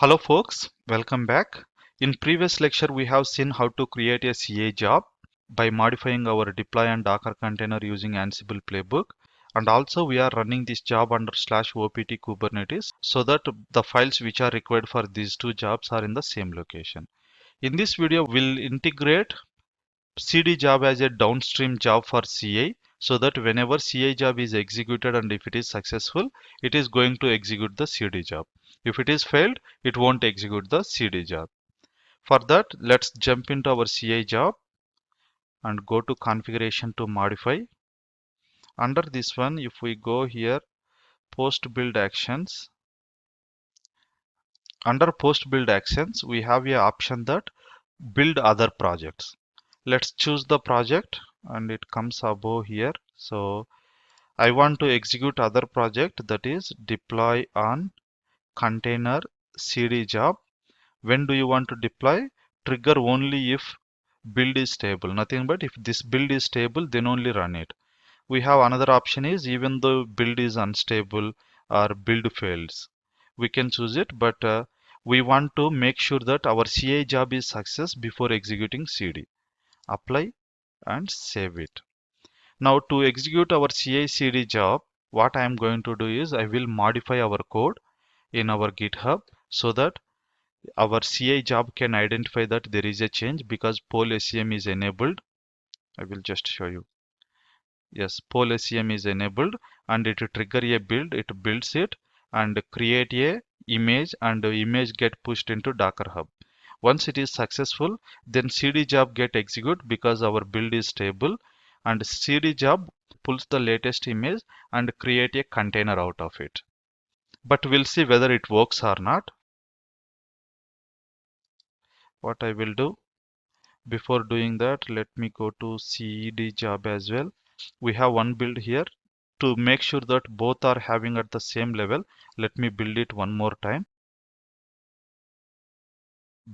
Hello folks, welcome back. In previous lecture we have seen how to create a CA job by modifying our deploy and Docker container using Ansible playbook, and also we are running this job under /opt Kubernetes so that the files which are required for these two jobs are in the same location. In this video we'll integrate CD job as a downstream job for CA so that whenever CA job is executed and if it is successful, it is going to execute the CD job. If it is failed, it won't execute the CD job. For that, let's jump into our CA job and go to configuration to modify. Under this one, if we go here, post build actions. Under post build actions, we have a option that build other projects. Let's choose the project and it comes above here. So I want to execute other project, that is deploy on container CD job. When do you want to deploy? Trigger only if build is stable, nothing but if this build is stable then only run it. We have another option is even though build is unstable or build fails, we can choose it, but we want to make sure that our CA job is success before executing CD. Apply and save it. Now to execute our CI/CD job, what I am going to do is I will modify our code in our GitHub so that our CI job can identify that there is a change because poll SCM is enabled. I will just show you. Yes, poll SCM is enabled and it trigger a build, it builds it and create a image and the image get pushed into Docker Hub. Once it is successful, then CD job get execute because our build is stable and CD job pulls the latest image and create a container out of it. But we'll see whether it works or not. What I will do before doing that, let me go to CD job as well. We have one build here. To make sure that both are having at the same level, let me build it one more time.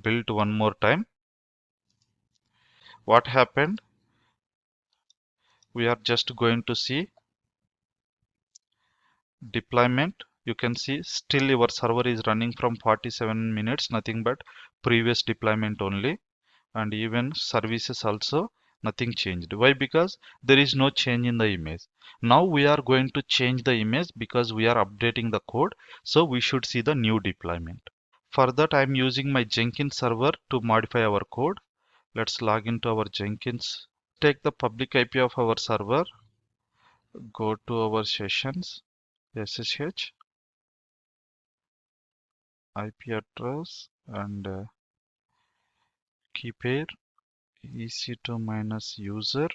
Build one more time. What happened? We are just going to see deployment. You can see still your server is running from 47 minutes, nothing but previous deployment only, and even services also nothing changed. Why? Because there is no change in the image. Now we are going to change the image because we are updating the code, so we should see the new deployment. For that I am using my Jenkins server to modify our code. Let's log into our Jenkins. Take the public IP of our server, go to our sessions, SSH, IP address and key pair EC2 minus user,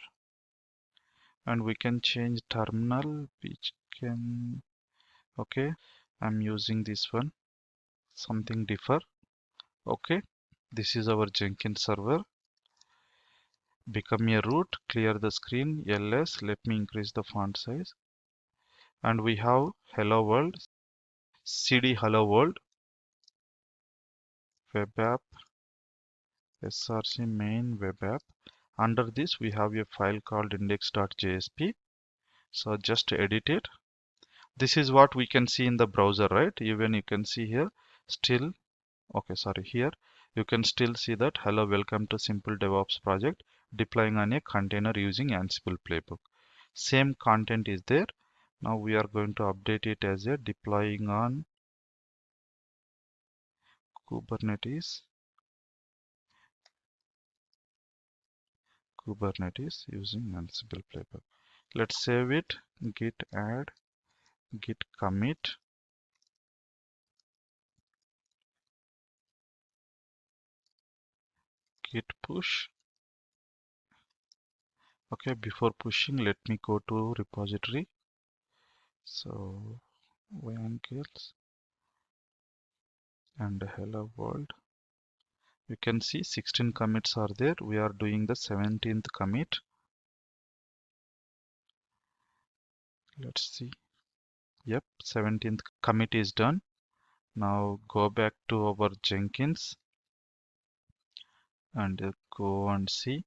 and we can change terminal which can, okay, I'm using this one, something differ. Okay, this is our Jenkins server. Become a root, clear the screen, ls, let me increase the font size, and we have hello world, cd hello world, web app, src main web app. Under this we have a file called index.jsp, so just edit it. This is what we can see in the browser, right? Even you can see here still, okay, sorry, here you can still see that hello, welcome to simple DevOps project deploying on a container using Ansible playbook. Same content is there. Now we are going to update it as a deploying on Kubernetes using Ansible playbook. Let's save it. Git add, git commit, git push. Okay, before pushing, let me go to repository. So YAMLs and hello world. You can see 16 commits are there. We are doing the 17th commit. Let's see. Yep, 17th commit is done. Now go back to our Jenkins and go and see.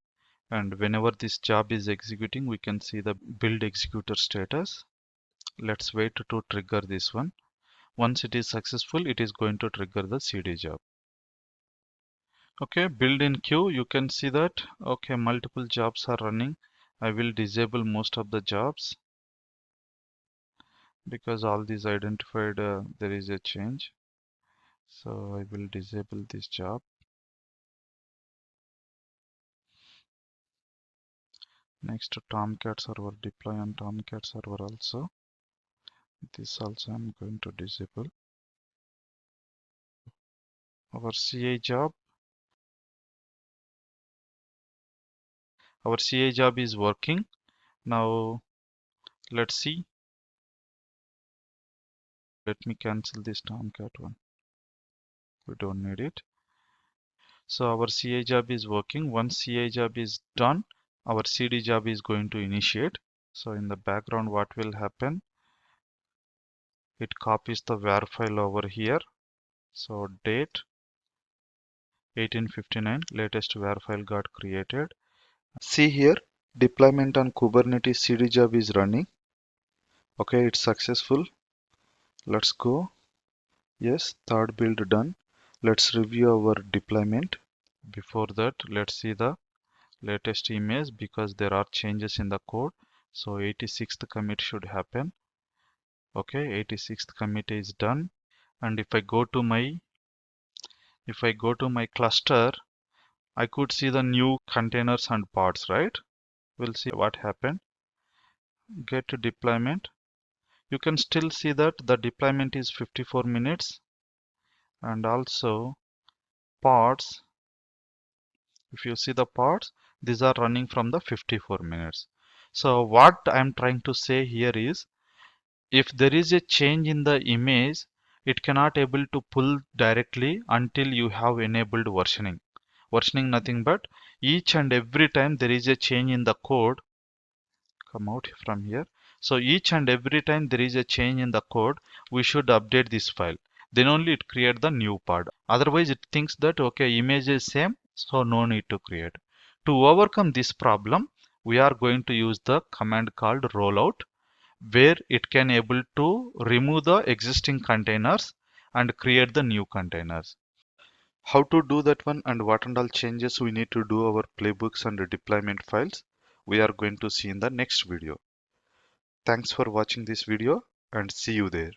And whenever this job is executing, we can see the build executor status. Let's wait to trigger this one. Once it is successful, it is going to trigger the CD job. Okay, build in queue, you can see that, okay, multiple jobs are running. I will disable most of the jobs because all these identified there is a change. So I will disable this job. Next to Tomcat server, deploy on Tomcat server also. This also I'm going to disable. Our CA job. Our CA job is working. Now let's see. Let me cancel this Tomcat one. We don't need it. So our CA job is working. Once CA job is done, our CD job is going to initiate. So in the background, what will happen? It copies the var file over here. So date 1859, latest var file got created. See here, deployment on Kubernetes CD job is running. Okay, it's successful. Let's go. Yes, third build done. Let's review our deployment. Before that, let's see the latest image because there are changes in the code. So 86th commit should happen. Okay, 86th commit is done. And if I go to my cluster, I could see the new containers and pods, right? We'll see what happened. Get to deployment. You can still see that the deployment is 54 minutes, and also pods. If you see the pods, these are running from the 54 minutes. So what I'm trying to say here is, if there is a change in the image, it cannot able to pull directly until you have enabled versioning. Versioning nothing but each and every time there is a change in the code, come out from here. So each and every time there is a change in the code, we should update this file. Then only it create the new part. Otherwise it thinks that okay, image is same, so no need to create. To overcome this problem, we are going to use the command called rollout, where it can able to remove the existing containers and create the new containers. How to do that one and what and all changes we need to do our playbooks and deployment files, we are going to see in the next video. Thanks for watching this video and see you there.